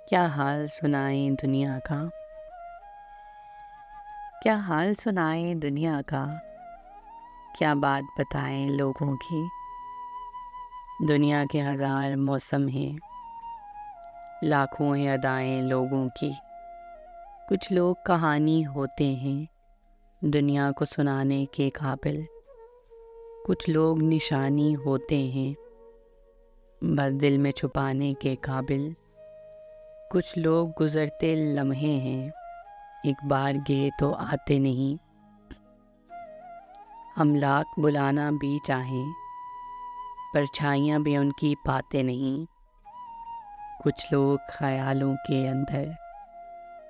کیا حال سنائیں دنیا کا، کیا حال سنائیں دنیا کا، کیا بات بتائیں لوگوں کی۔ دنیا کے ہزار موسم ہیں، لاکھوں ہیں ادائیں لوگوں کی۔ کچھ لوگ کہانی ہوتے ہیں دنیا کو سنانے کے قابل، کچھ لوگ نشانی ہوتے ہیں بس دل میں چھپانے کے قابل۔ کچھ لوگ گزرتے لمحے ہیں، ایک بار گئے تو آتے نہیں۔ ہم لاکھ بلانا بھی چاہیں، پرچھائیاں بھی ان کی پاتے نہیں۔ کچھ لوگ خیالوں کے اندر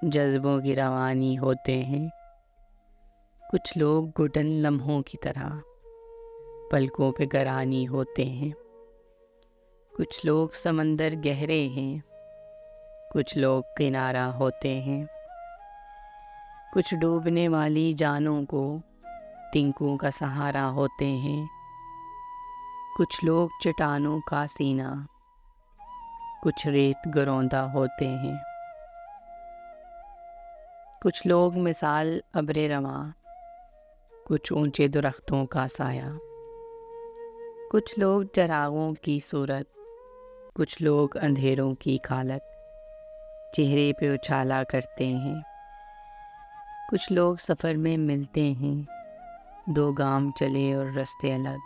جذبوں کی روانی ہوتے ہیں، کچھ لوگ گھٹن لمحوں کی طرح پلکوں پہ گرانی ہوتے ہیں۔ کچھ لوگ سمندر گہرے ہیں، کچھ لوگ کنارہ ہوتے ہیں۔ کچھ ڈوبنے والی جانوں کو تنکوں کا سہارا ہوتے ہیں، کچھ لوگ چٹانوں کا سینہ، کچھ ریت گروندا ہوتے ہیں۔ کچھ لوگ مثال ابر رواں، کچھ اونچے درختوں کا سایہ۔ کچھ لوگ چراغوں کی صورت، کچھ لوگ اندھیروں کی کھالک چہرے پہ اچھالا کرتے ہیں۔ کچھ لوگ سفر میں ملتے ہیں، دو گام چلے اور رستے الگ۔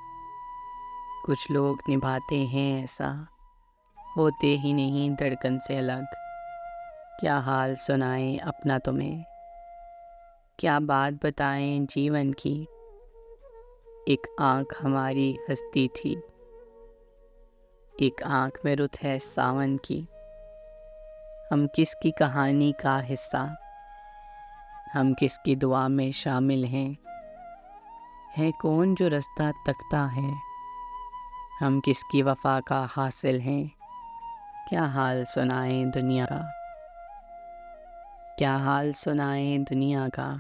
کچھ لوگ نبھاتے ہیں ایسا، ہوتے ہی نہیں دھڑکن سے الگ۔ کیا حال سنائیں اپنا تمہیں، کیا بات بتائیں جیون کی۔ ایک آنکھ ہماری ہستی تھی، ایک آنکھ میں رت ہے ساون کی۔ ہم کس کی کہانی کا حصہ، ہم کس کی دعا میں شامل ہیں۔ ہے کون جو رستہ تکتا ہے، ہم کس کی وفا کا حاصل ہیں۔ کیا حال سنائیں دنیا کا، کیا حال سنائیں دنیا کا۔